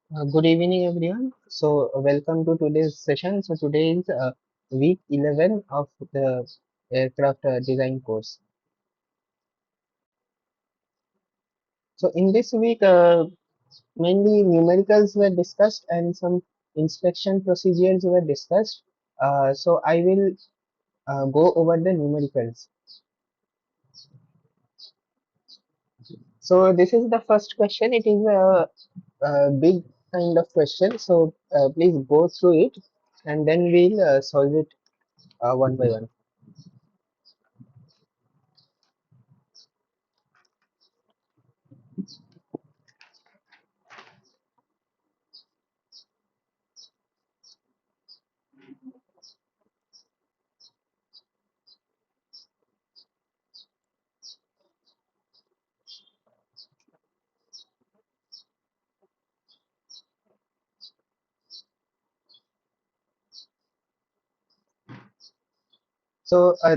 Good evening, everyone. Welcome to today's session. So, today is week 11 of the aircraft design course. So, in this week, mainly numericals were discussed and some inspection procedures were discussed. I will go over the numericals. So, this is the first question. It is a big kind of question. Please go through it and then we'll solve it one by one.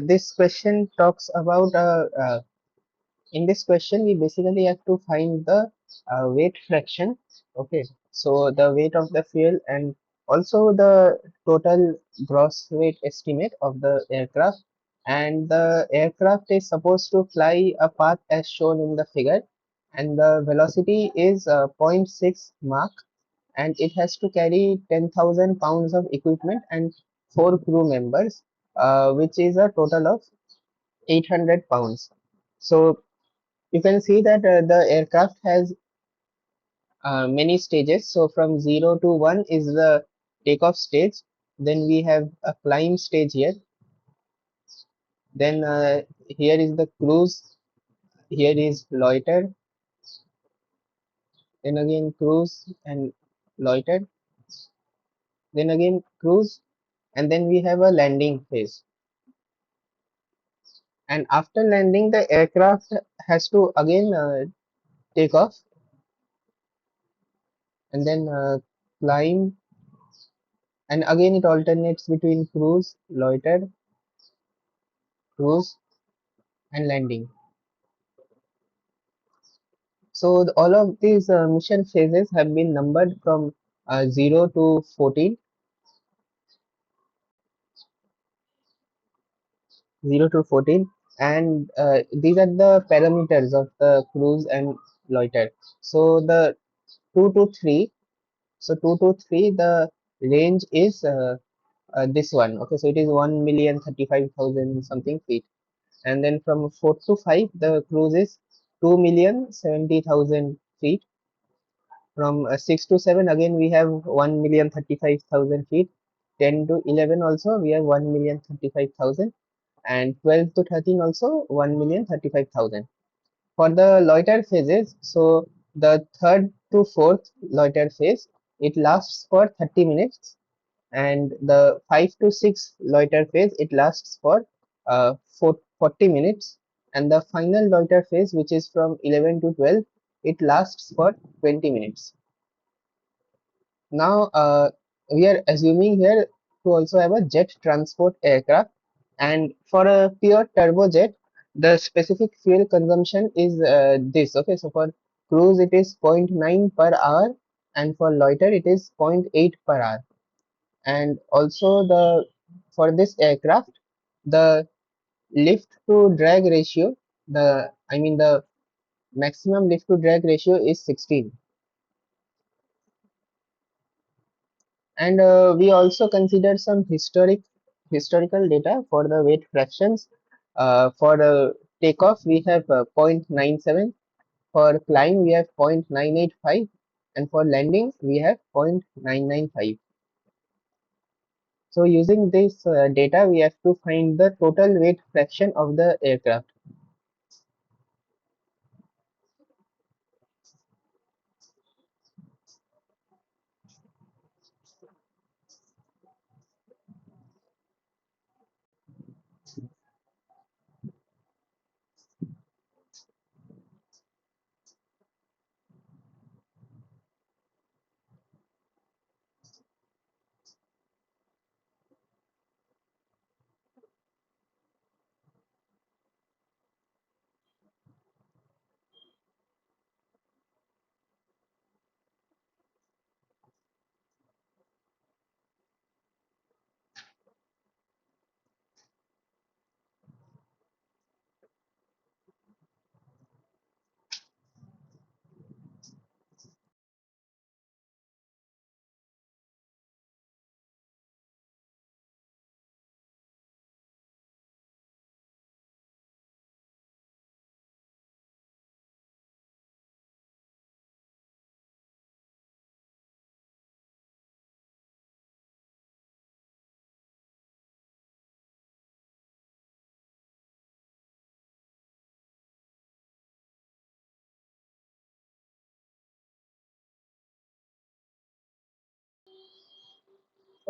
This question talks about in this question we basically have to find the weight fraction. Okay, so the weight of the fuel and also the total gross weight estimate of the aircraft, and the aircraft is supposed to fly a path as shown in the figure, and the velocity is zero point 0.6 Mach, and it has to carry 10,000 pounds of equipment and 4 crew members, which is a total of 800 pounds. So you can see that the aircraft has many stages. So from 0 to 1 is the takeoff stage. Then we have a climb stage here. Then here is the cruise. Here is loiter. Then again cruise and loiter. Then again cruise. And then we have a landing phase. And after landing, the aircraft has to again take off and then climb, and again it alternates between cruise, loiter, cruise, and landing. So all of these mission phases have been numbered from 0 to 14, 0 to 14, and these are the parameters of the cruise and loiter. So the 2 to 3, so 2 to 3, the range is this one. Okay, so it is 1,035,000 something feet, and then from 4 to 5, the cruise is 2,070,000 feet. From 6 to 7, again we have 1,035,000 feet. 10 to 11 also we have 1,035,000, and 12 to 13 also 1,035,000. For the loiter phases, so the third to fourth loiter phase, it lasts for 30 minutes, and the 5 to 6 loiter phase, it lasts for 40 minutes, and the final loiter phase, which is from 11 to 12, it lasts for 20 minutes. Now we are assuming here to also have a jet transport aircraft, and for a pure turbojet, the specific fuel consumption is this. Okay, so for cruise it is zero point 0.9 per hour, and for loiter it is zero point 0.8 per hour. And also the for this aircraft, the lift to drag ratio, the maximum lift to drag ratio is 16. And we also consider some historical data for the weight fractions. For the takeoff we have 0.97, for climb we have 0.985, and for landing we have 0.995. So using this data, we have to find the total weight fraction of the aircraft.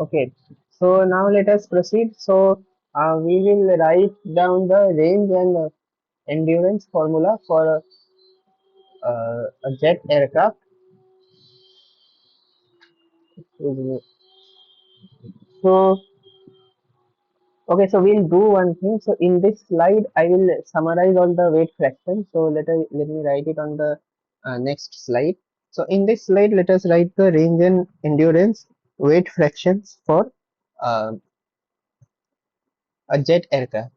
Okay, so now let us proceed. So we will write down the range and endurance formula for a jet aircraft. So okay, so we'll do one thing. So in this slide, I will summarize all the weight fractions. So let me write it on the next slide. So in this slide, let us write the range and endurance weight fractions for uh, a jet aircraft.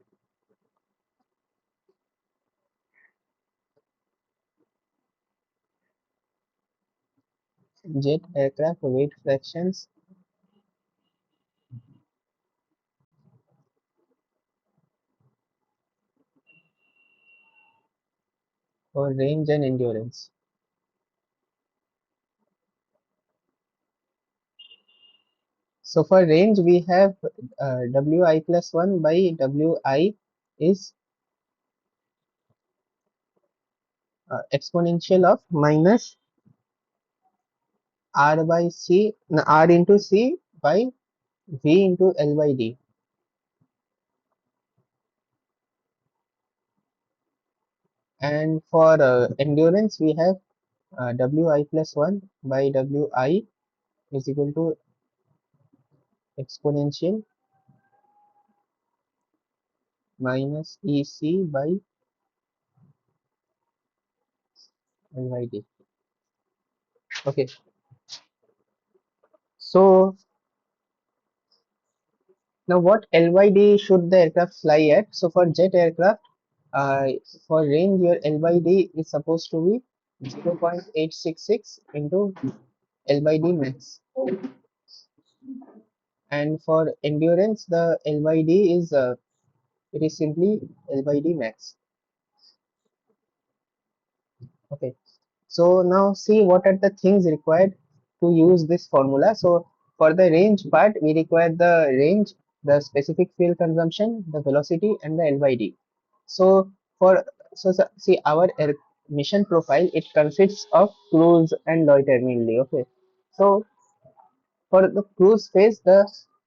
Jet aircraft weight fractions for range and endurance. So for range, we have Wi plus 1 by Wi is exponential of minus r by c, no, r into c by v into L by d. And for endurance, we have Wi plus 1 by Wi is equal to exponential minus ec by L by d. Okay, so now what LYD should the aircraft fly at? So for jet aircraft, uh, for range your LYD is supposed to be 0.866 into L by D max. And for endurance, the LYD is it is simply L by D max. Okay. So now see what are the things required to use this formula. So for the range part, we require the range, the specific fuel consumption, the velocity, and the LYD. So for see our air mission profile, it consists of cruise and loiter mainly. Okay. So for the cruise phase, the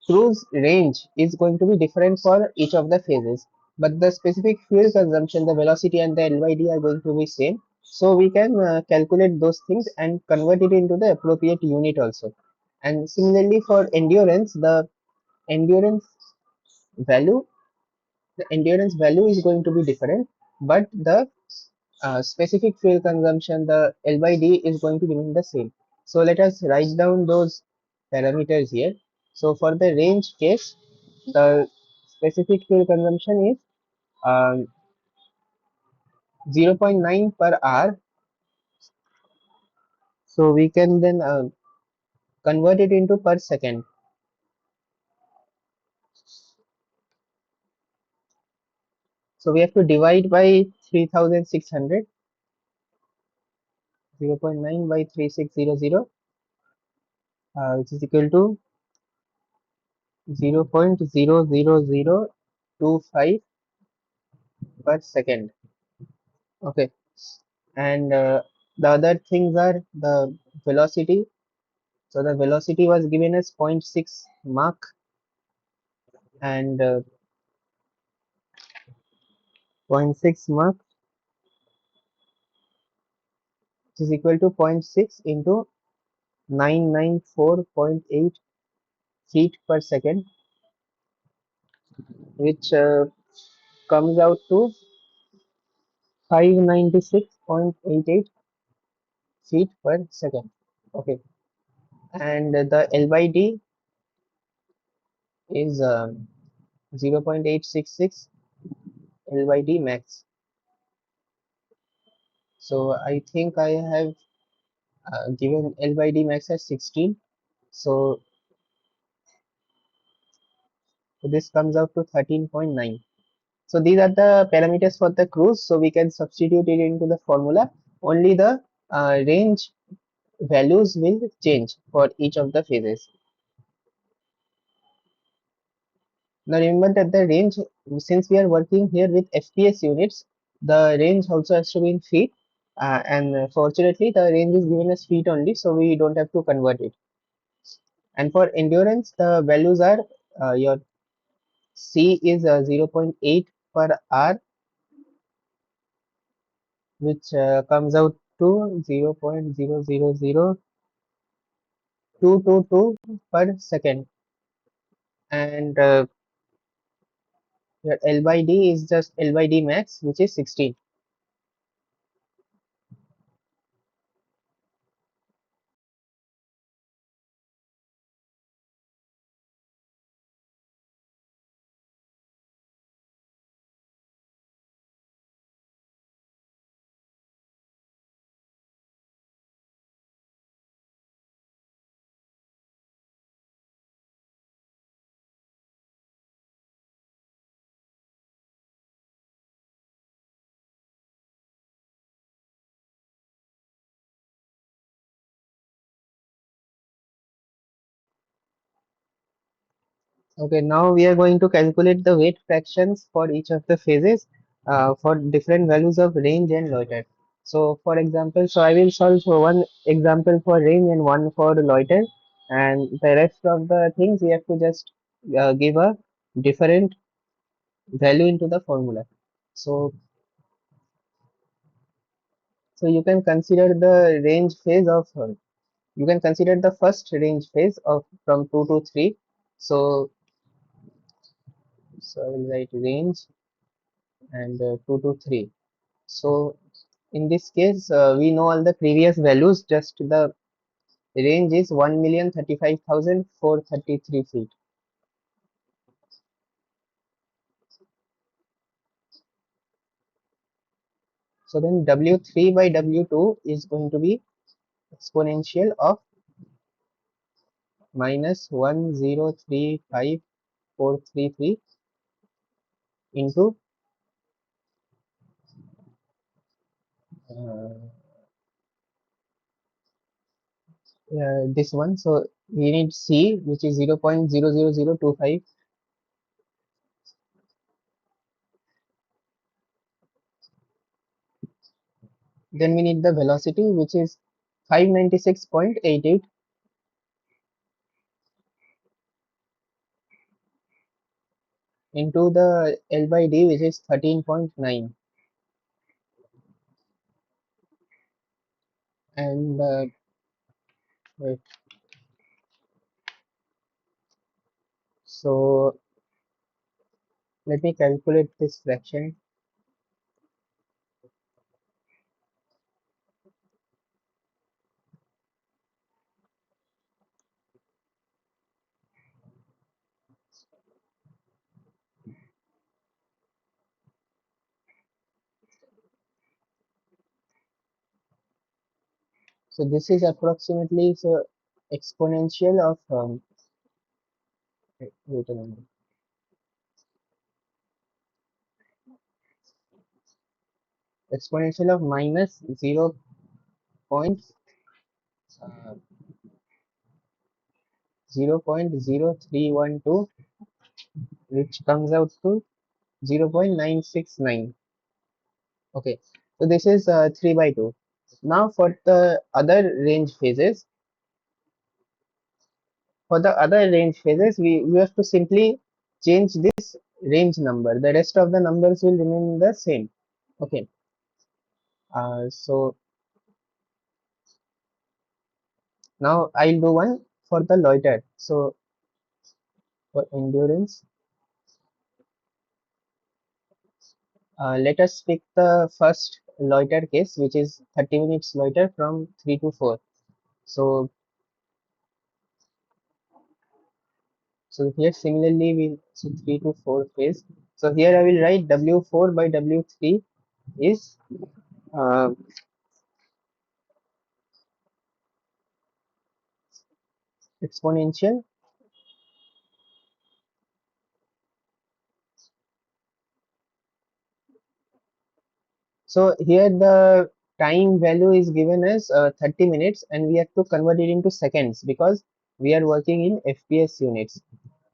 cruise range is going to be different for each of the phases, but the specific fuel consumption, the velocity, and the LYD are going to be same. So we can calculate those things and convert it into the appropriate unit also. And similarly for endurance, endurance value, the endurance value is going to be different, but the specific fuel consumption, the L by D is going to remain the same. So let us write down those parameters here. So for the range case, the specific fuel consumption is um, 0.9 per hour. So we can then convert it into per second. So we have to divide by 3600, 0.9 by 3600, which is equal to 0.00025 per second. Okay, and the other things are the velocity. So the velocity was given as zero point 0.6 Mach, and zero point 0.6 Mach is equal to zero point 0.6 into 994.8 feet per second, which comes out to 596.88 feet per second. Okay, and the L by D is 0.866 L by D max. So I think I have given L by D max as 16. So this comes out to 13.9. So these are the parameters for the cruise. So we can substitute it into the formula. Only the range values will change for each of the phases. Now remember that the range, since we are working here with FPS units, the range also has to be in feet. And fortunately, the range is given as feet only, so we don't have to convert it. And for endurance, the values are your C is 0.8 per hour, which comes out to 0.000222 per second. And your L by D is just L by D max, which is 16. Okay, now we are going to calculate the weight fractions for each of the phases for different values of range and loiter. So, for example, so I will solve for one example for range and one for loiter, and the rest of the things we have to just give a different value into the formula. So, so you can consider the range phase of you can consider the first range phase of from 2 to 3. So, so I will write range and 2 to 3. So in this case, we know all the previous values, just the range is 1,35,433 feet. So then W3 by W2 is going to be exponential of minus 1,035,433 into uh, this one. So we need C, which is 0.00025. Then we need the velocity, which is 596.88 into the L by D, which is 13.9. And wait, so let me calculate this fraction. So this is approximately so exponential of wait a minute. Exponential of minus 0 point uh, 0.0312, which comes out to 0.969. Okay, so this is 3 by 2. Now for the other range phases, we have to simply change this range number. The rest of the numbers will remain the same. Okay, so now I'll do one for the loiter. So for endurance, let us pick the first loiter case, which is 30 minutes loiter from 3 to 4. So so here similarly we so 3 to 4 phase. So here I will write W4 by W3 is uh, exponential. So here the time value is given as 30 minutes, and we have to convert it into seconds because we are working in FPS units.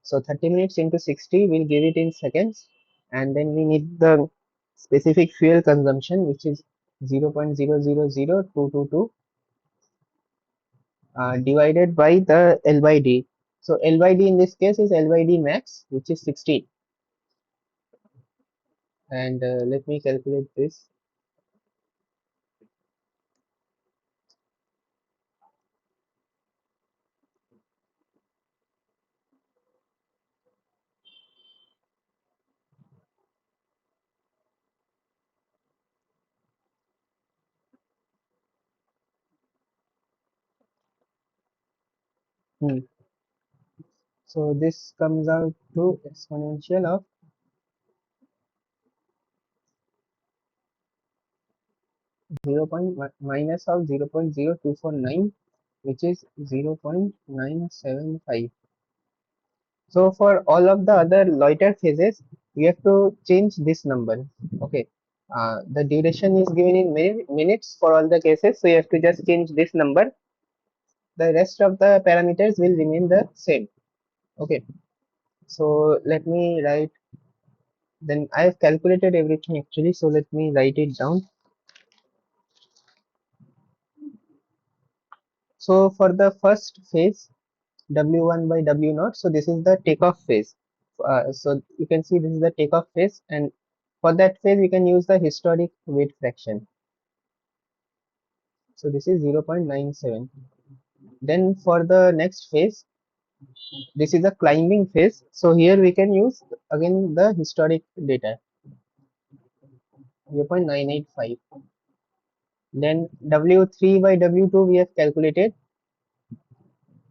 So 30 minutes into 60 will give it in seconds, and then we need the specific fuel consumption, which is 0.000222 divided by the L by D. So LYD in this case is LYD max, which is 16. And let me calculate this. Hmm. So this comes out to exponential of 0 minus of 0.0249, which is 0.975. So for all of the other loiter phases, you have to change this number. Okay. The duration is given in minutes for all the cases, so you have to just change this number. The rest of the parameters will remain the same. Okay. So let me write. Then I have calculated everything actually. So let me write it down. So for the first phase, W1 by W naught. So this is the takeoff phase. So you can see this is the takeoff phase, and for that phase we can use the historic weight fraction. So this is 0.97. Then for the next phase, this is a climbing phase. So here we can use again the historic data, 0.985. Then W3 by W2 we have calculated,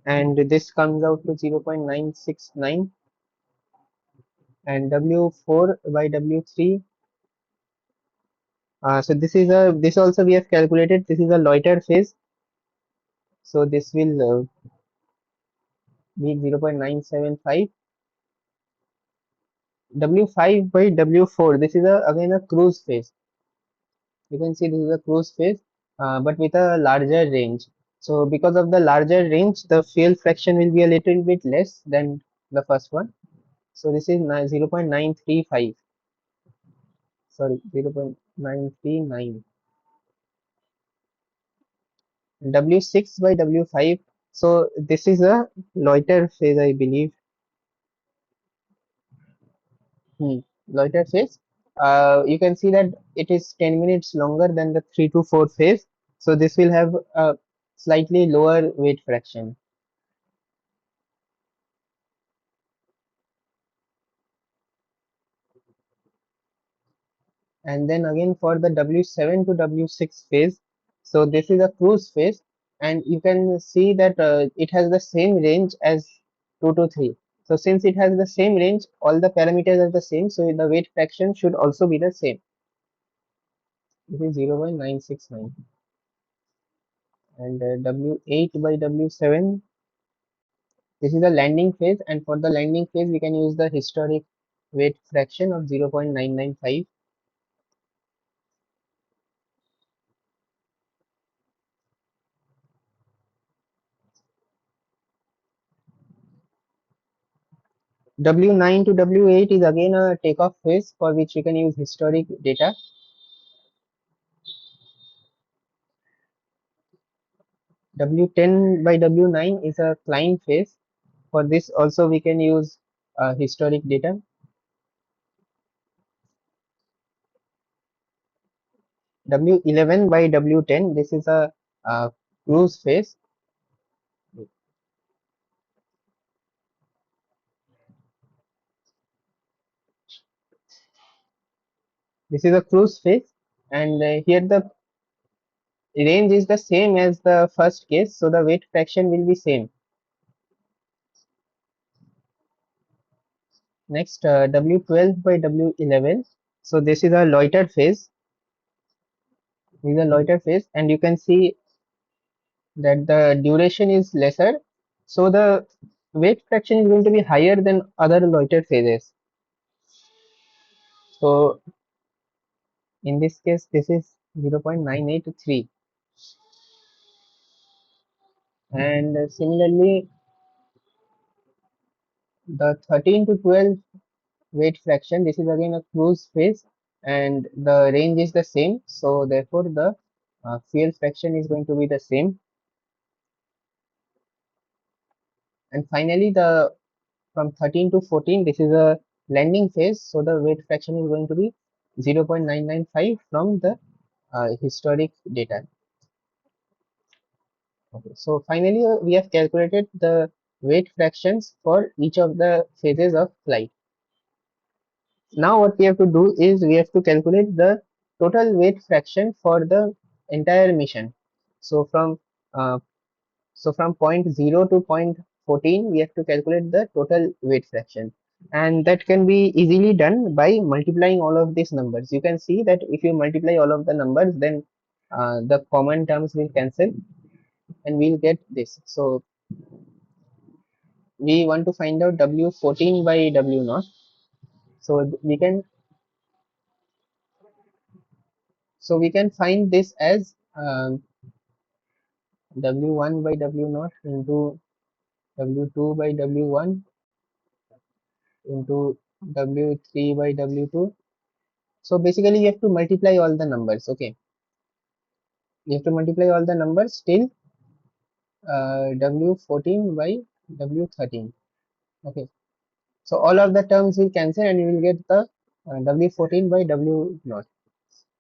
and this comes out to 0.969. And W4 by W3, so this also we have calculated. This is a loiter phase, so this will be 0.975. W5 by W4, this is again a cruise phase. You can see this is a cruise phase, but with a larger range. So because of the larger range, the fuel fraction will be a little bit less than the first one. So this is 0.935. Sorry, 0.939. W6 by W5. So this is a loiter phase, I believe. Loiter phase. You can see that it is 10 minutes longer than the 3 to 4 phase. So this will have a slightly lower weight fraction. And then again for the W7 to W6 phase. So this is a cruise phase, and you can see that it has the same range as 2 to 3. So since it has the same range, all the parameters are the same. So the weight fraction should also be the same. This is 0.969. And W8 by W7, this is the landing phase, and for the landing phase we can use the historic weight fraction of 0.995. W9 to W8 is again a takeoff phase for which we can use historic data. W10 by W9 is a climb phase. For this also we can use historic data. W11 by W10, this is a cruise phase. This is a cruise phase, and here the range is the same as the first case, so the weight fraction will be same. Next, W12 by W11. So this is a loiter phase. This is a loiter phase, and you can see that the duration is lesser. So the weight fraction is going to be higher than other loiter phases. So in this case, this is 0.983. And similarly, the 13 to 12 weight fraction, this is again a cruise phase, and the range is the same. So therefore, the fuel fraction is going to be the same. And finally, the from 13 to 14, this is a landing phase, so the weight fraction is going to be 0.995 from the historic data. Okay, so finally we have calculated the weight fractions for each of the phases of flight. Now what we have to do is we have to calculate the total weight fraction for the entire mission. So uh, from point 0 to point 14, we have to calculate the total weight fraction, and that can be easily done by multiplying all of these numbers. You can see that if you multiply all of the numbers, then the common terms will cancel and we'll get this. So we want to find out W14 by W naught. So we can find this as W1 by W naught into W2 by W1 into W3 by W2. So basically you have to multiply all the numbers. Okay, you have to multiply all the numbers till W14 by W13. Okay, so all of the terms will cancel and you will get the W14 by W naught.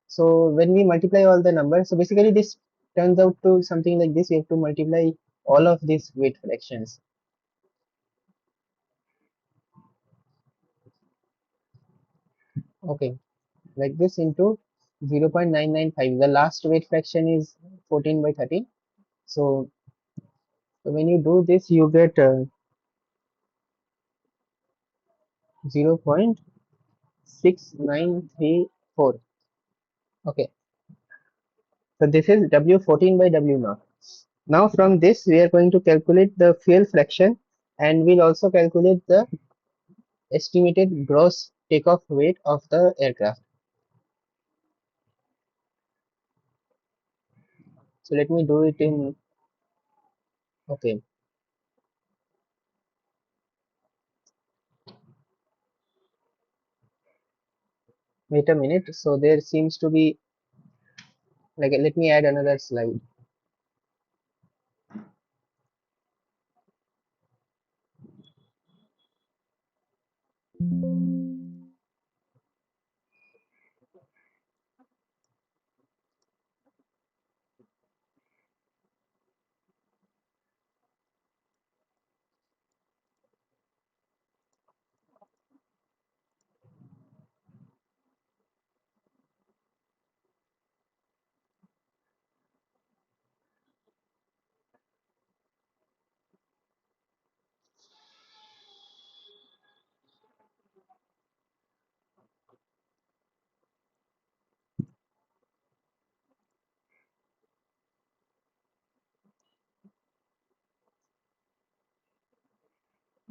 So when we multiply all the numbers, so basically this turns out to something like this. We have to multiply all of these weight fractions. Okay, like this into 0.995. The last weight fraction is 14 by 13. So when you do this, you get 0.6934. Okay, so this is W14 by W naught. Now from this, we are going to calculate the fuel fraction, and we'll also calculate the estimated gross takeoff weight of the aircraft. So let me do it in, okay, wait a minute. So there seems to be, like, let me add another slide.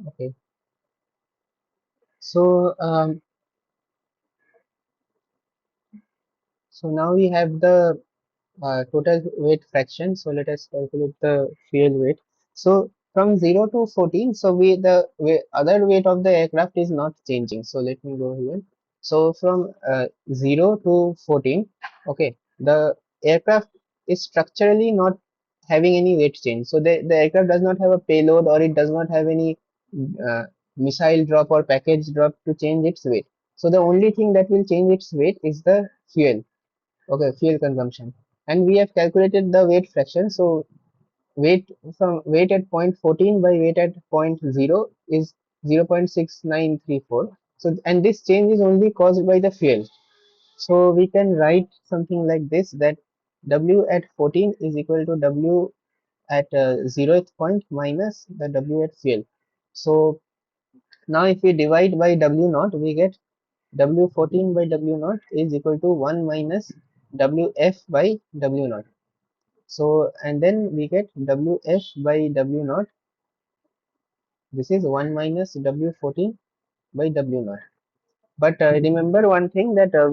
Okay, so so now we have the total weight fraction. So let us calculate the fuel weight. So from 0 to 14, so other weight of the aircraft is not changing. So let me go here. So from 0 to 14, okay, the aircraft is structurally not having any weight change. So the aircraft does not have a payload, or it does not have any uh, missile drop or package drop to change its weight. So the only thing that will change its weight is the fuel. Okay, fuel consumption. And we have calculated the weight fraction. So weight from weight at point 14 by weight at point 0 is 0.6934. So, and this change is only caused by the fuel. So we can write something like this, that W at 14 is equal to W at 0th point minus the W at fuel. So now if we divide by W naught, we get W14 by W naught is equal to 1 minus WF by W naught. So, and then we get WF by W naught. This is 1 minus W14 by W naught. But remember one thing, that uh,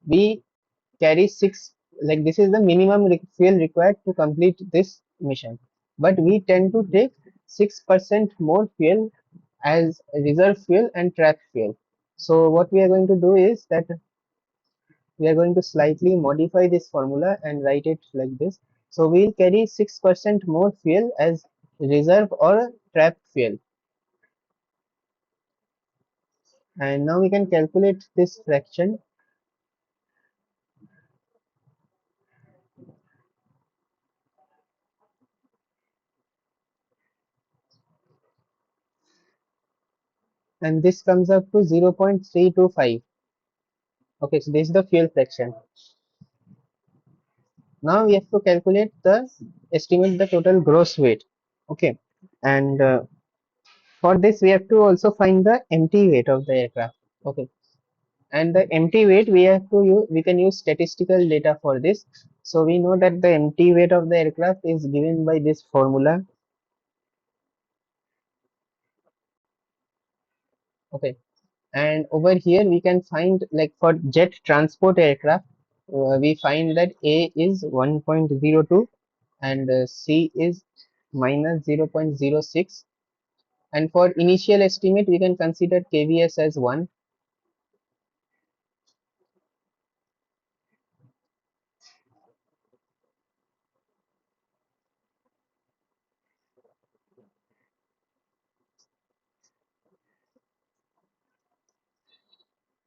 we carry 6, like this is the minimum fuel required to complete this mission. But we tend to take 6% more fuel as reserve fuel and track fuel. So what we are going to do is that we are going to slightly modify this formula and write it like this. So we'll carry 6% more fuel as reserve or trapped fuel. And now we can calculate this fraction, and this comes up to 0.325. Okay, so this is the fuel fraction. Now we have to calculate the estimate the total gross weight. Okay, and for this we have to also find the empty weight of the aircraft. Okay, and the empty weight we have to use, we can use statistical data for this. So we know that the empty weight of the aircraft is given by this formula. Okay, and over here we can find, like for jet transport aircraft, we find that A is 1.02 and C is minus 0.06, and for initial estimate we can consider KVS as 1.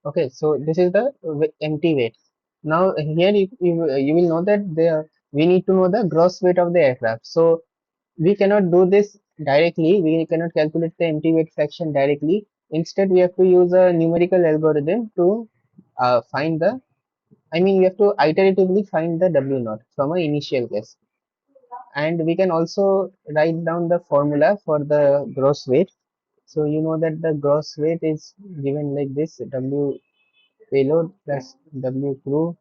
Okay, so this is the empty weight. Now here you will know that we need to know the gross weight of the aircraft. So we cannot do this directly. We cannot calculate the empty weight fraction directly. Instead, we have to use a numerical algorithm to find the. I mean, we have to iteratively find the W naught from an initial guess, and we can also write down the formula for the gross weight. So you know that the gross weight is given like this: W payload plus W crew.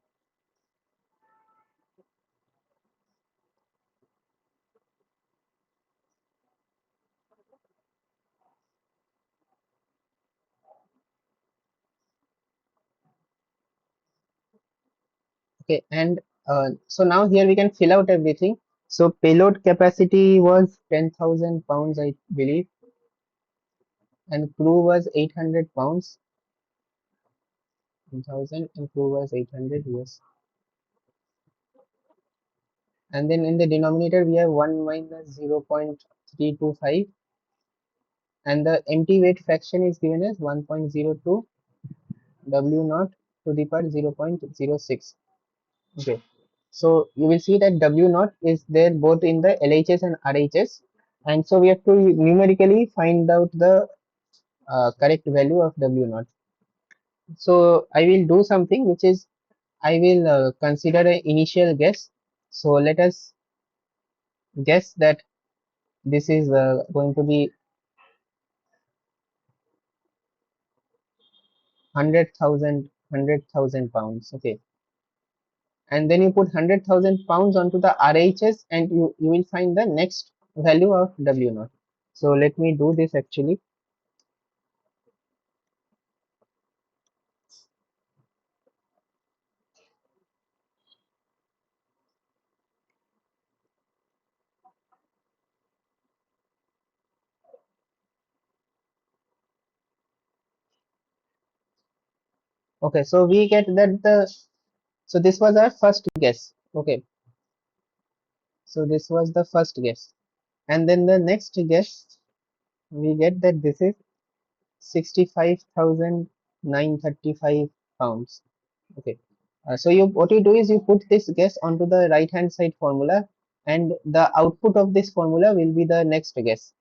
Okay, and so now here we can fill out everything. So payload capacity was 10,000 pounds, I believe, and crew was 800 pounds. 1000 and crew was 800, yes. And then in the denominator we have 1 minus 0.325, and the empty weight fraction is given as 1.02 W naught to the power 0.06. Okay, so you will see that W naught is there both in the LHS and RHS, and so we have to numerically find out the correct value of W naught. So I will do something which is, I will consider an initial guess. So let us guess that this is going to be 100,000 pounds. Okay, and then you put 100,000 pounds onto the RHS, and you will find the next value of W naught. So let me do this actually. Okay, so we get that so this was our first guess. Okay, so this was the first guess, and then the next guess we get that this is 65,935 pounds. Okay, so you what you do is you put this guess onto the right hand side formula, and the output of this formula will be the next guess.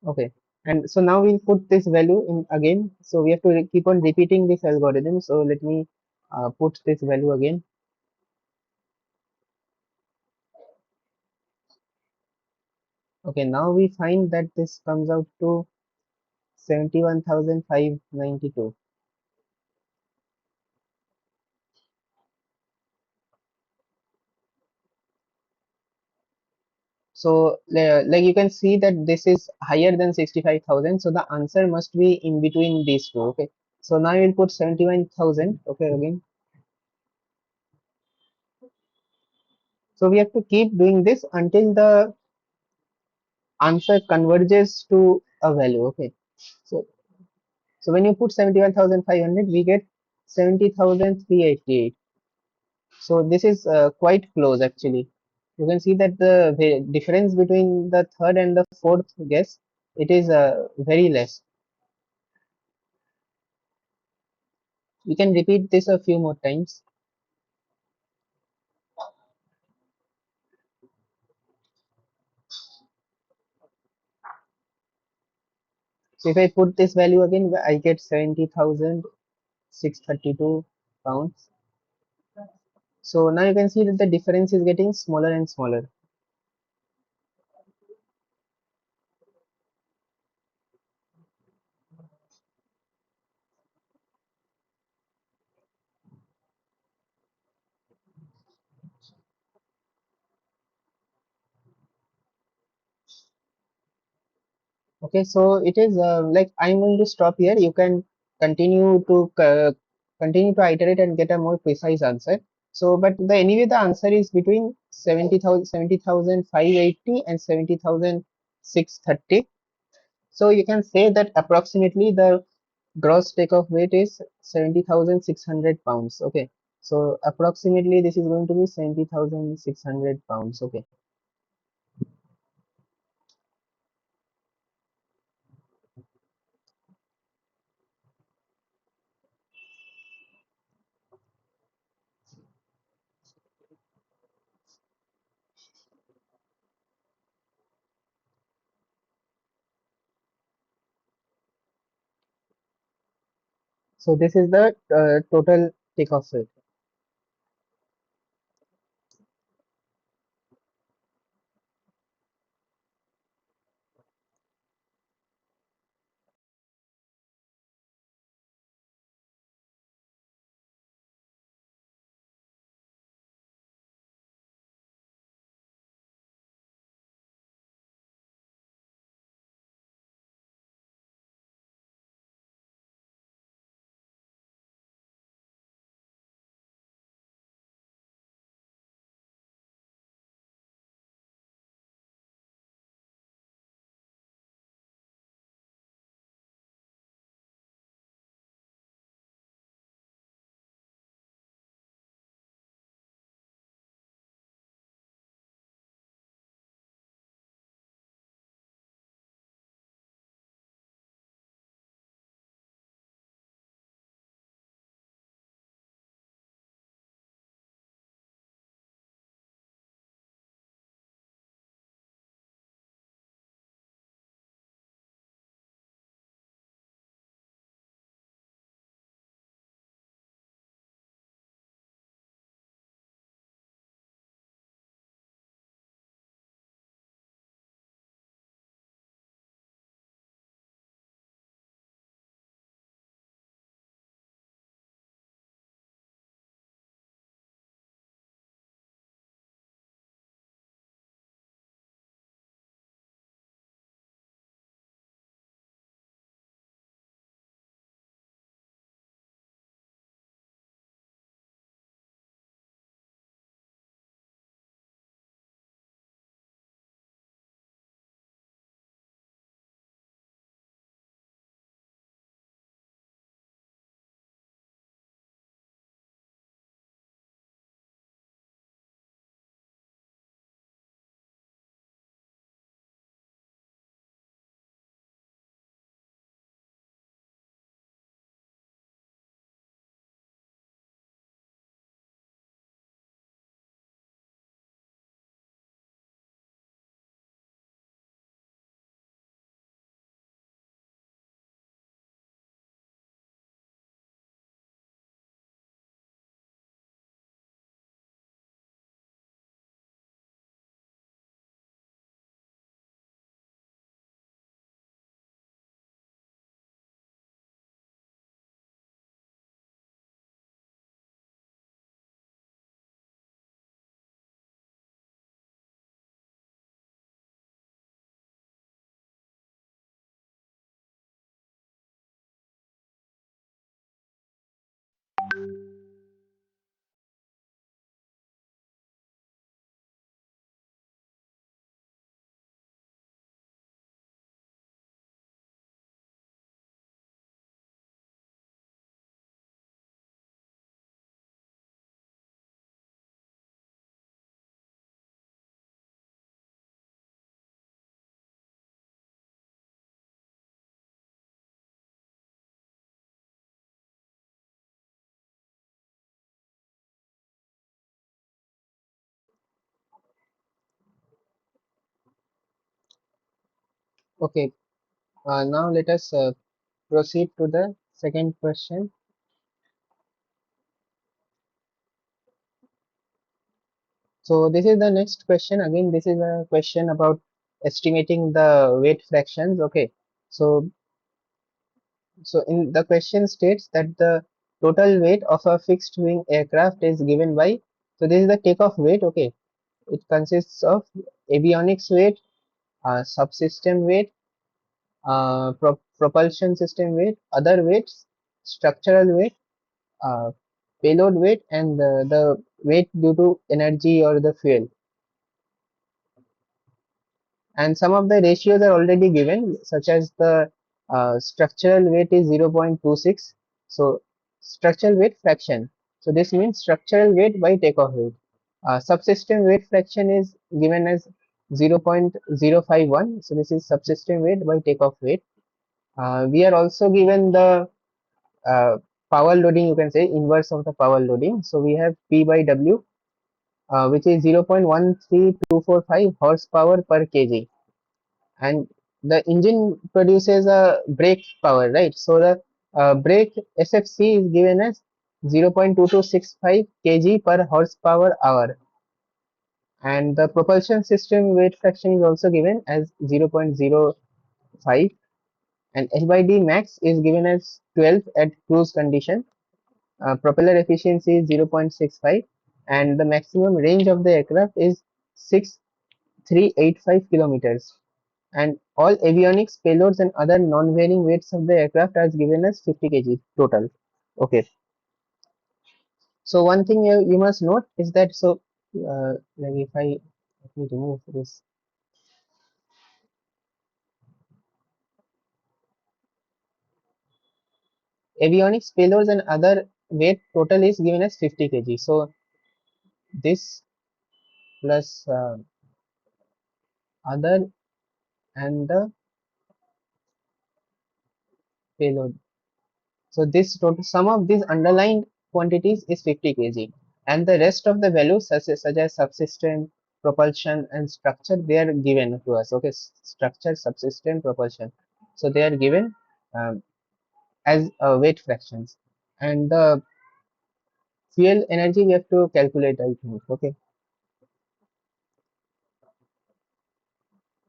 Okay, and so now we'll put this value in again. So we have to keep on repeating this algorithm. So let me put this value again. Okay, now we find that this comes out to 71,592. So like you can see that this is higher than 65,000. So the answer must be in between these two. Okay, so now we'll put 71,000. Okay, again. So we have to keep doing this until the answer converges to a value. Okay, so so when you put 71,500, we get 70,388. So this is quite close actually. You can see that the difference between the third and the fourth guess, it is very less. We can repeat this a few more times. So if I put this value again, I get 70,632 pounds. So now you can see that the difference is getting smaller and smaller. Okay, so it is like I'm going to stop here. You can continue to continue to iterate and get a more precise answer. So, but the anyway, the answer is between 70,580 and 70,630. So you can say that approximately the gross takeoff weight is 70,600 pounds. Okay, so approximately this is going to be 70,600 pounds. Okay. So this is the total takeoff weight. Okay, now let us proceed to the second question. So this is the next question. Again, this is a question about estimating the weight fractions. Okay, so in the question states that the total weight of a fixed wing aircraft is given by. So this is the takeoff weight. Okay, it consists of avionics weight, subsystem weight, propulsion system weight, other weights, structural weight, uh, payload weight, and the weight due to energy or the fuel. And some of the ratios are already given, such as the structural weight is 0.26. So structural weight fraction. So this means structural weight by takeoff weight. Subsystem weight fraction is given as 0.051. So this is subsystem weight by takeoff weight. We are also given the uh, power loading, you can say inverse of the power loading. So we have P by W, which is 0.13245 horsepower per kg, and the engine produces a brake power, right? So the brake SFC is given as 0.2265 kg per horsepower hour, and the propulsion system weight fraction is also given as 0.05, and L by D max is given as 12 at cruise condition. Propeller efficiency is 0.65, and the maximum range of the aircraft is 6385 kilometers. And all avionics, payloads, and other non-varying weights of the aircraft are given as 50 kg total. Okay. So one thing you must note is that, so like if I let me remove this, avionics, payloads, and other weight total is given as 50 kg. So this plus other and the payload. So this total sum of these underlined quantities is 50 kg, and the rest of the values such as subsystem, propulsion, and structure, they are given to us. Okay, structure, subsystem, propulsion. So they are given as weight fractions, and the fuel energy we have to calculate, I think. Okay.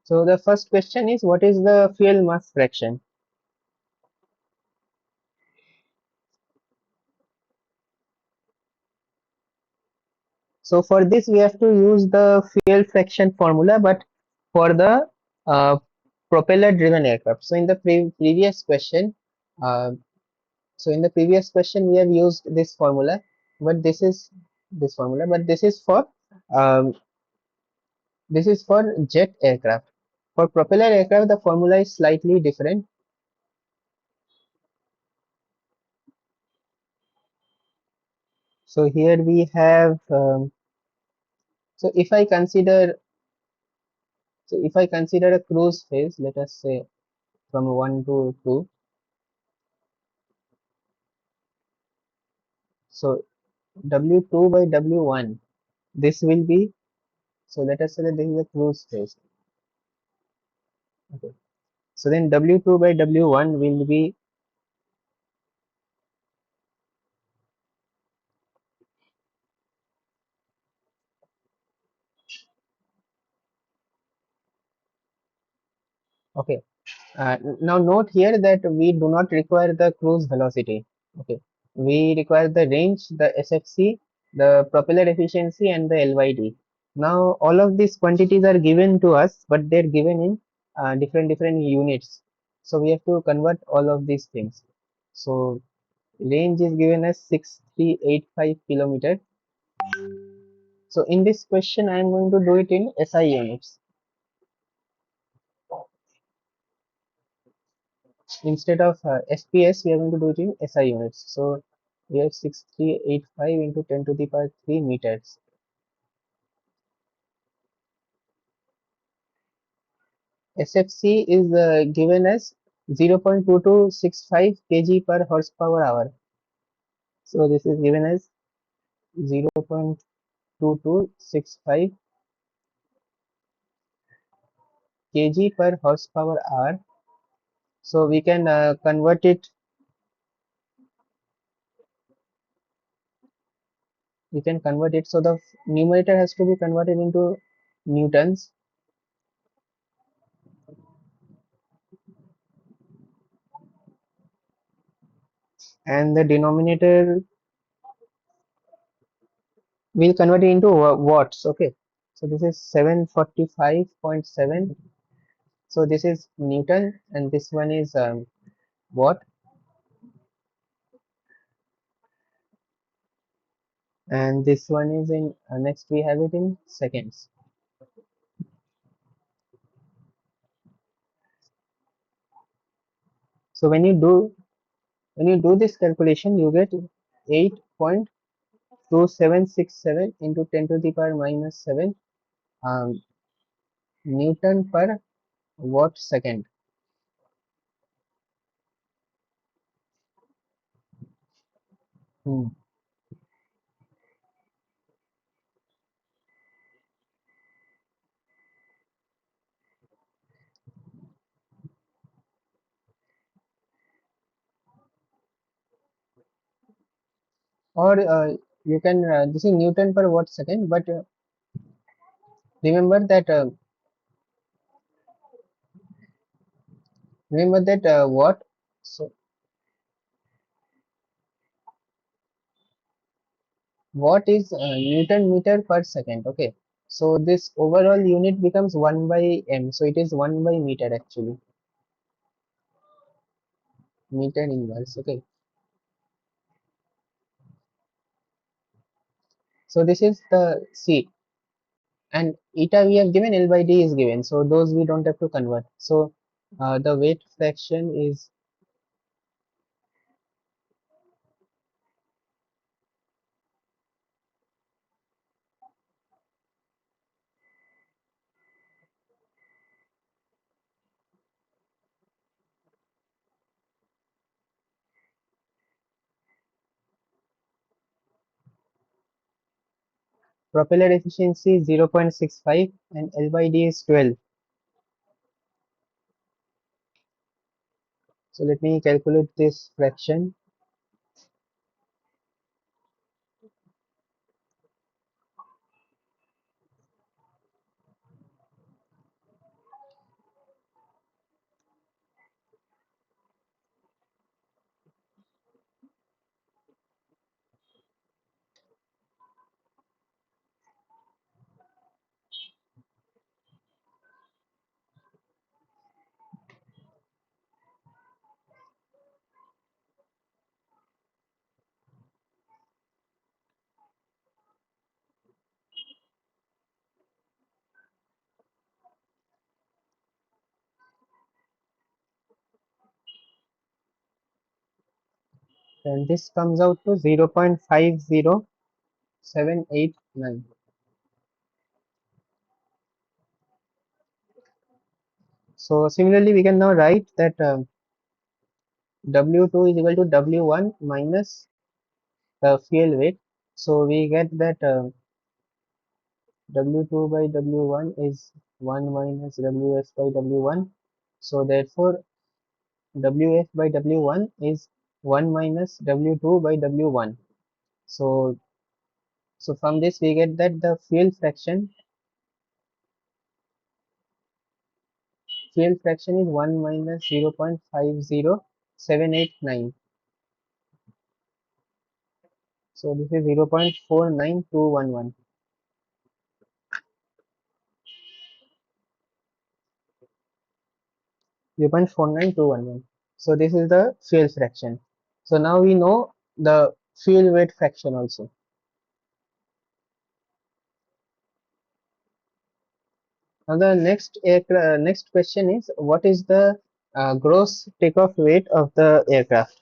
So the first question is, what is the fuel mass fraction? So for this we have to use the fuel fraction formula, but for the uh, propeller driven aircraft. So in the previous question, uh, we have used this formula, but this is for um, jet aircraft. For propeller aircraft, the formula is slightly different. So here we have so if I consider a cruise phase, let us say from 1 to 2. So W2 by W1, this will be, so let us say that this is a cruise phase. Okay. So then W2 by W1 will be, okay. Now note here that we do not require the cruise velocity. Okay. We require the range, the SFC, the propeller efficiency, and the LYD. Now all of these quantities are given to us, but they're given in different units. So we have to convert all of these things. So range is given as 6385 kilometer. So in this question, I am going to do it in SI units. Instead of SPS, we are going to do it in SI units. So we have 6385 into 10 to the power 3 meters. SFC is given as 0.2265 kg per horsepower hour. So this is given as 0.2265 kg per horsepower hour. So we can convert it. We can convert it. So the numerator has to be converted into newtons, and the denominator will convert it into watts. Okay. So this is 745.7. So this is newton, and this one is watt, and this one is in next we have it in seconds. So when you do this calculation, you get 8.2767 into 10 to the power minus 7 um, Newton per watt second. Hmm. Or you can this is Newton per watt second, but remember that watt. So watt is Newton meter per second. Okay. So this overall unit becomes 1 by m. So it is 1 by meter actually. Meter inverse. Okay. So this is the C, and eta we have given, L by D is given. So those we don't have to convert. So the weight fraction is propeller efficiency 0.65 and L by D is 12. So let me calculate this fraction. And this comes out to 0.50789. So similarly, we can now write that W2 is equal to W1 minus the fuel weight. So we get that W2 by W1 is 1 minus WF by W1. So therefore, WF by W1 is 1 minus W2 by W1. So, so from this we get that the fuel fraction is 1 minus 0.50789. So this is 0.49211. 0.49211. So this is the fuel fraction. So now we know the fuel weight fraction also. Now the next question is, what is the gross takeoff weight of the aircraft?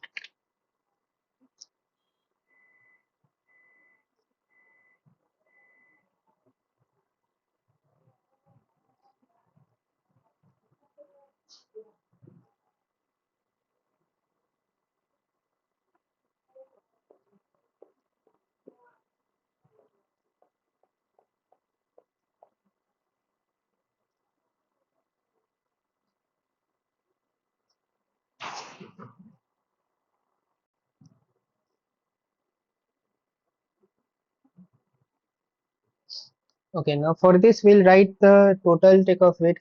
Okay, now for this we'll write the total takeoff weight.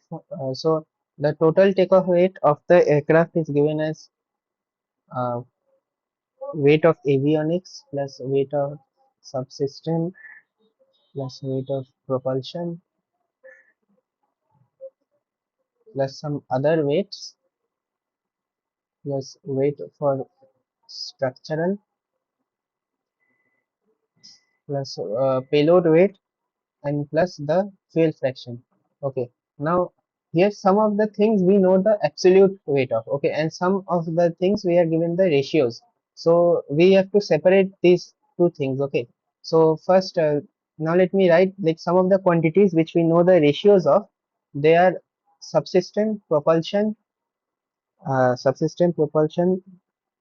So the total takeoff weight of the aircraft is given as uh, weight of avionics plus weight of subsystem plus weight of propulsion plus some other weights plus weight for structural plus payload weight and plus the fuel fraction. Okay, now here some of the things we know the absolute weight of, okay, and some of the things we are given the ratios, so we have to separate these two things. Okay, so first now let me write like some of the quantities which we know the ratios of. They are subsystem propulsion,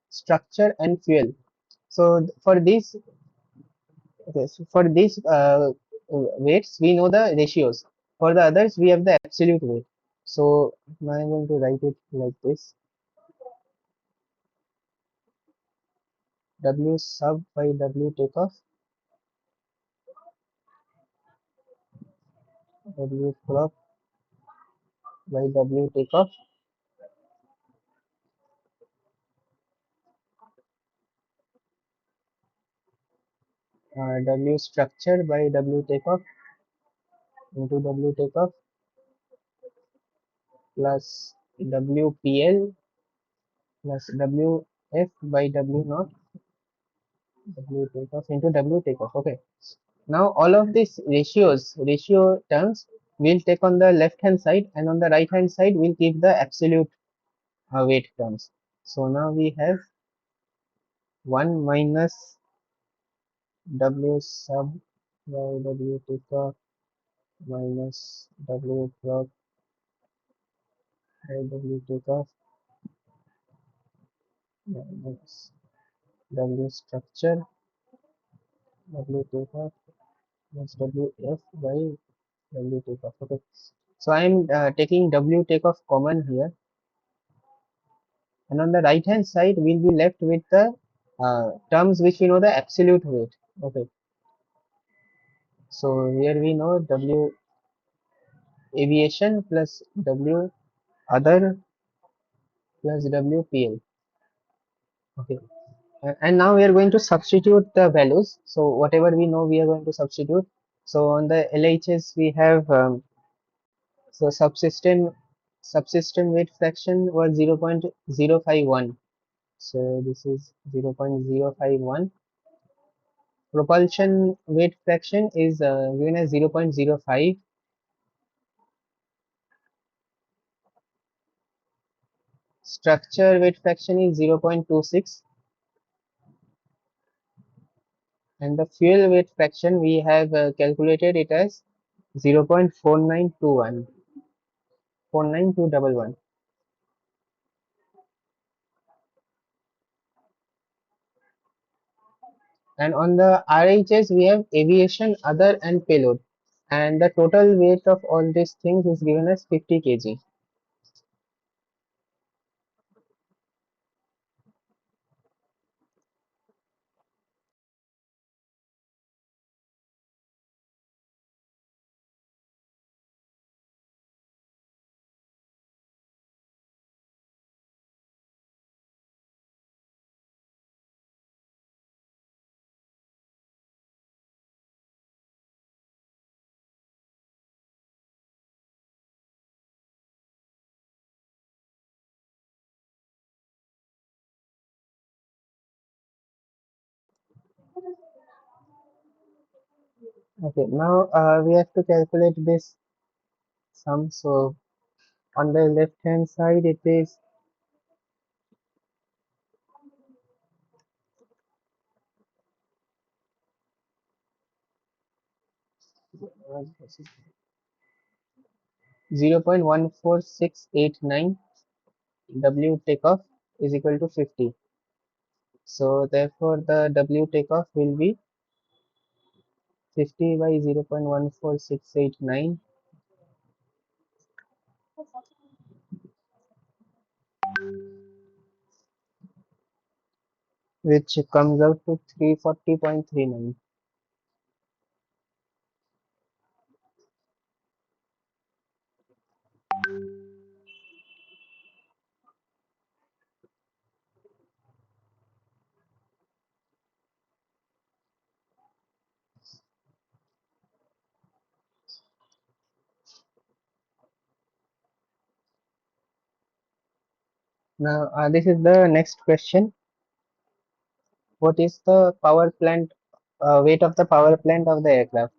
structure and fuel. So for these, okay, so for these weights, we know the ratios. For the others, we have the absolute weight. So now I'm going to write it like this: W sub by W takeoff, W prop by W takeoff, W structure by W takeoff into W takeoff plus WPL plus WF by W naught, W takeoff into W takeoff. Okay. Now all of these ratio terms we'll take on the left hand side, and on the right hand side we'll keep the absolute weight terms. So now we have 1 minus W sub by W takeoff minus W prop by W takeoff minus W structure W takeoff plus WF by W takeoff. Okay. So I am taking W takeoff common here, and on the right hand side we'll be left with the terms which we know the absolute weight. Okay, so here we know W aviation plus W other plus WPL. Okay, and now we are going to substitute the values. So whatever we know we are going to substitute. So on the LHS we have so subsystem weight fraction was 0.051. So this is 0.051. Propulsion weight fraction is given as 0.05. Structure weight fraction is 0.26, and the fuel weight fraction we have calculated it as 0.4921, 49211. And on the RHS we have aviation, other and payload, and the total weight of all these things is given as 50 kg. Okay, now we have to calculate this sum. So on the left hand side it is 0.14689 W takeoff is equal to 50. So therefore the W takeoff will be 50 by 0.14689, which comes out to 340.39. Now, this is the next question. What is the power plant weight of the power plant of the aircraft?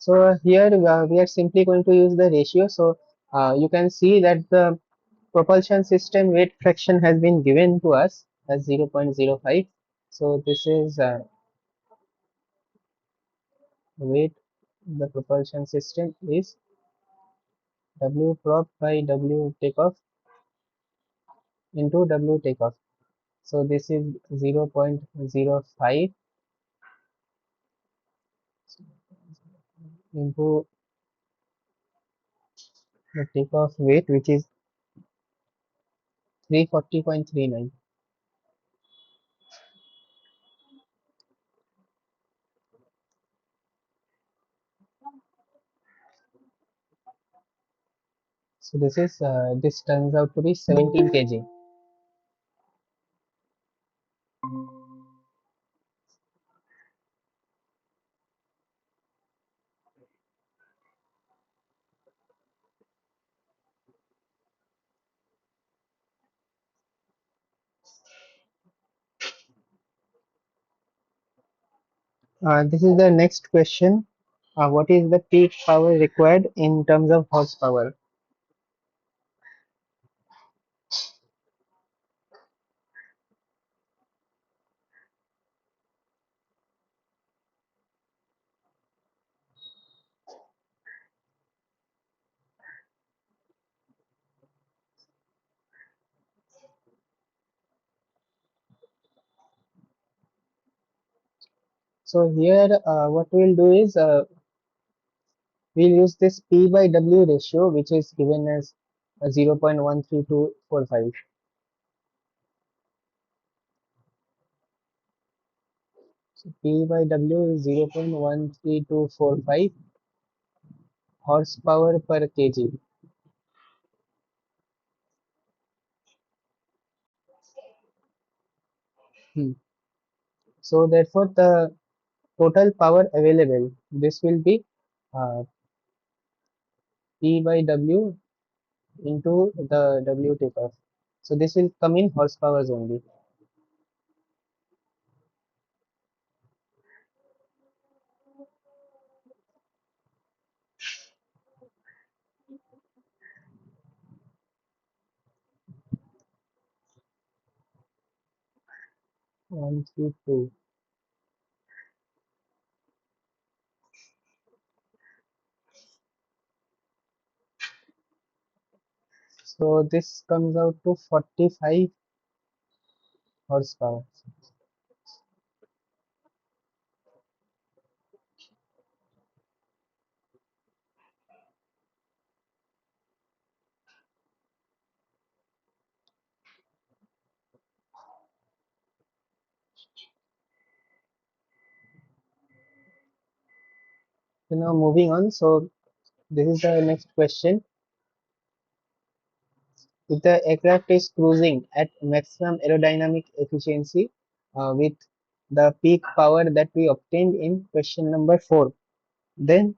So here we are simply going to use the ratio. So you can see that the propulsion system weight fraction has been given to us as 0.05. So this is weight the propulsion system is W prop by W takeoff into W takeoff. So this is 0.05 into the takeoff weight, which is 340.39. So this turns out to be 17 kg. This is the next question. What is the peak power required in terms of horsepower? So here what we'll do is we'll use this P by W ratio, which is given as 0.13245. So P by W is 0.13245 horsepower per kg. Hmm. So therefore the total power available, this will be uh, P by W into the W takeoff. So this will come in horsepowers only. 132. So this comes out to 45 horsepower. So now moving on. So this is the next question. If the aircraft is cruising at maximum aerodynamic efficiency with the peak power that we obtained in question number 4, then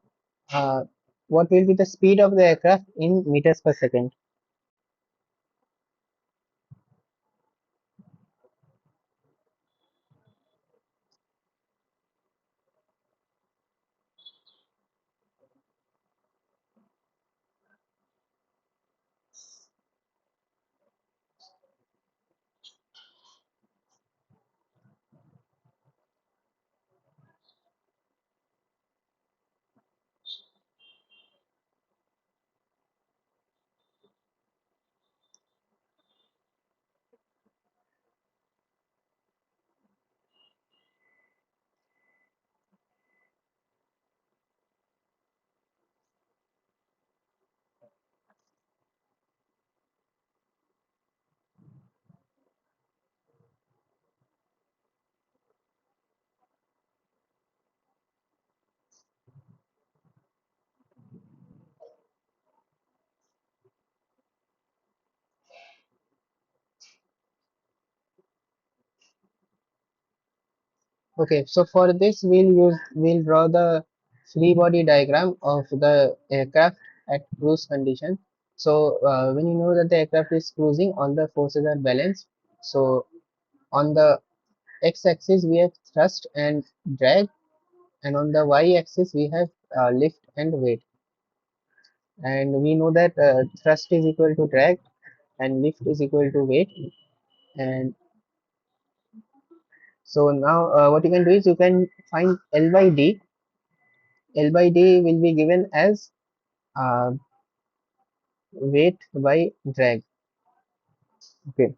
uh, what will be the speed of the aircraft in meters per second? Okay, so for this we'll draw the free body diagram of the aircraft at cruise condition. So when you know that the aircraft is cruising, all the forces are balanced. So on the x-axis we have thrust and drag, and on the y-axis we have lift and weight. And we know that thrust is equal to drag and lift is equal to weight. And so now what you can do is you can find L by D. L by D will be given as uh, weight by drag. Okay,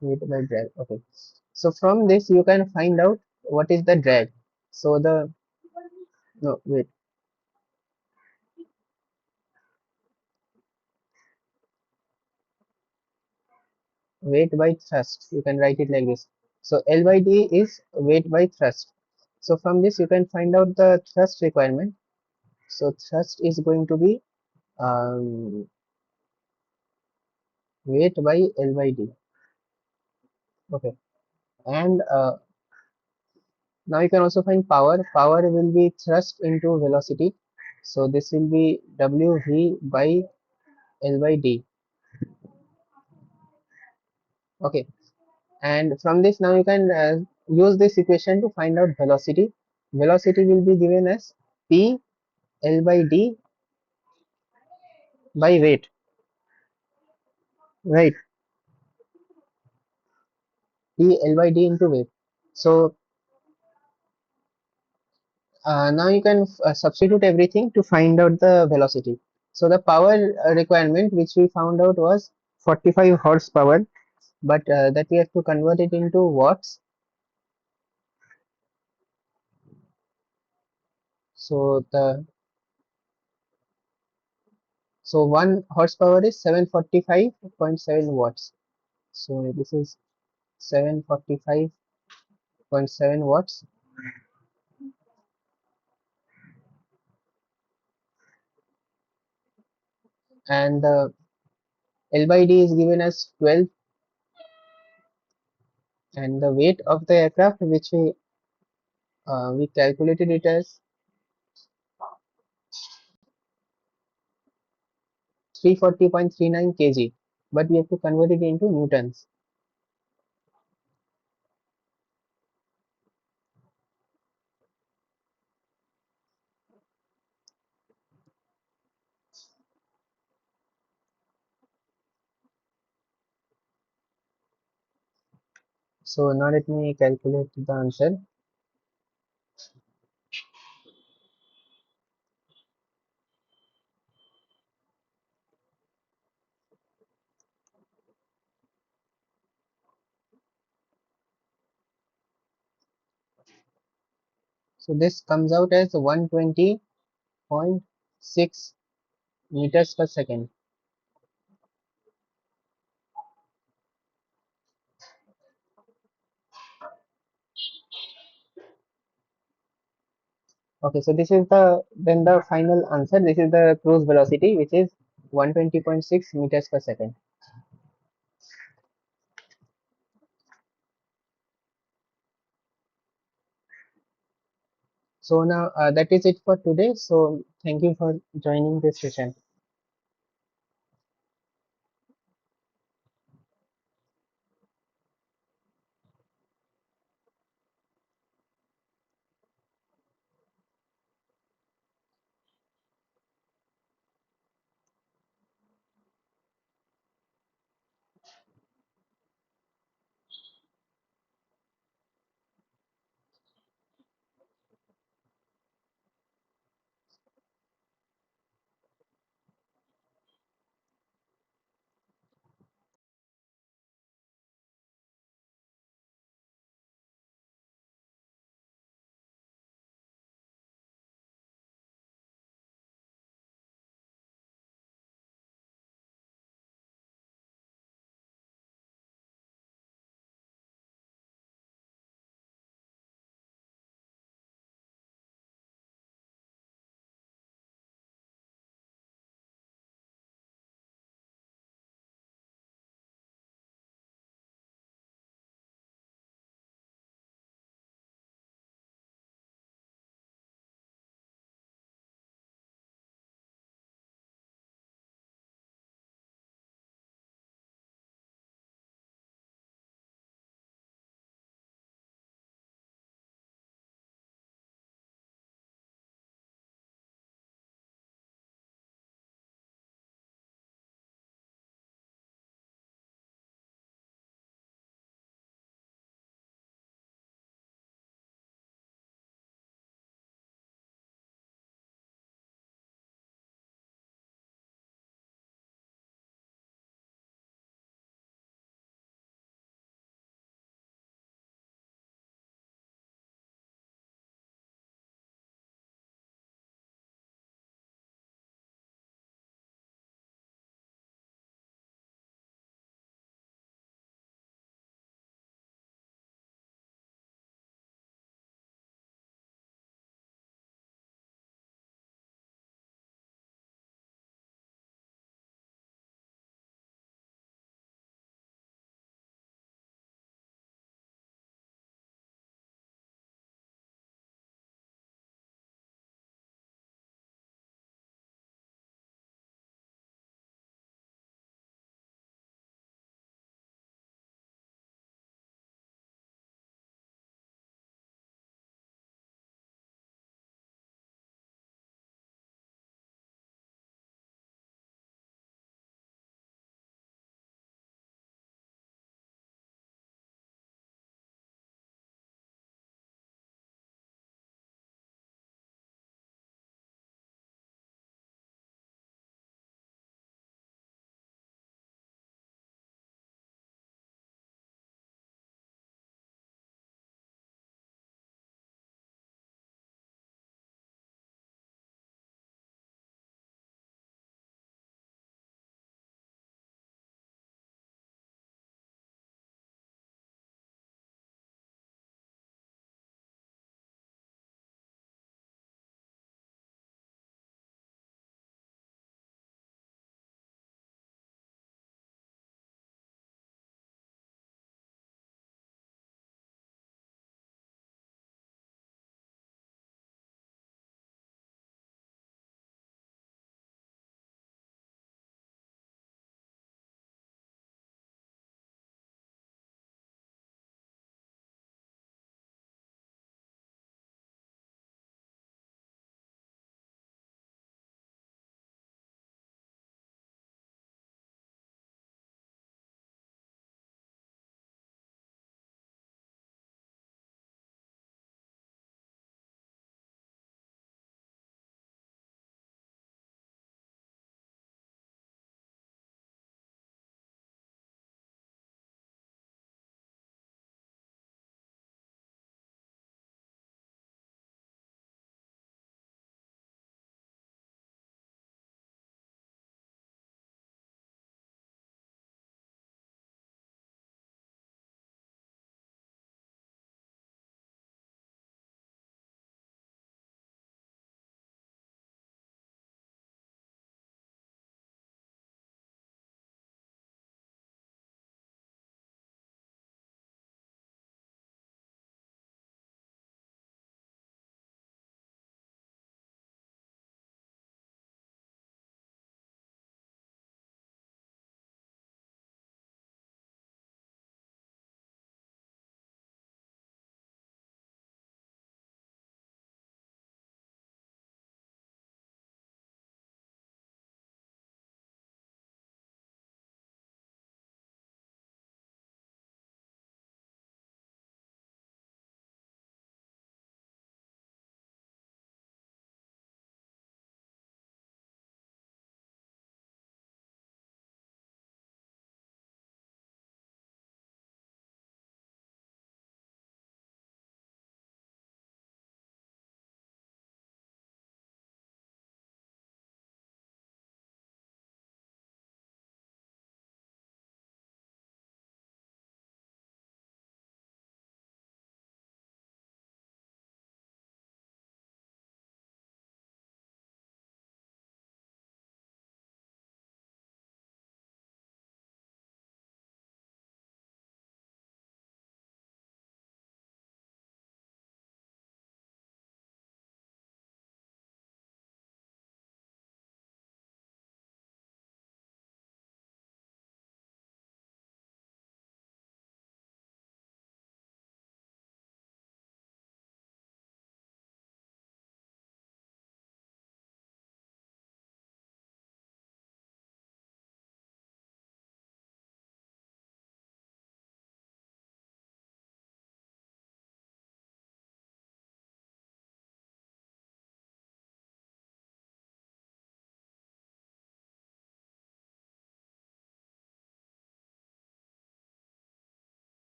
weight by drag. Okay, so from this you can find out what is the drag. So the no wait, weight by thrust. You can write it like this. So L by D is weight by thrust. So from this you can find out the thrust requirement. So thrust is going to be um, weight by L by D. Okay, and now you can also find power. Power will be thrust into velocity. So this will be WV by L by D. Okay, and from this now you can use this equation to find out velocity. Velocity will be given as P L by D by weight, right? P L by D into weight. So now you can substitute everything to find out the velocity. So the power requirement which we found out was 45 horsepower, but that we have to convert it into watts. So the so 1 horsepower is 745.7 watts. So this is 745.7 watts, and the L by D is given as 12, and the weight of the aircraft which we calculated it as 340.39 kg, but we have to convert it into newtons. So now let me calculate the answer. So this comes out as 120.6 meters per second. Okay, so this is the final answer. This is the cruise velocity, which is 120.6 meters per second. So now that is it for today. So thank you for joining this session.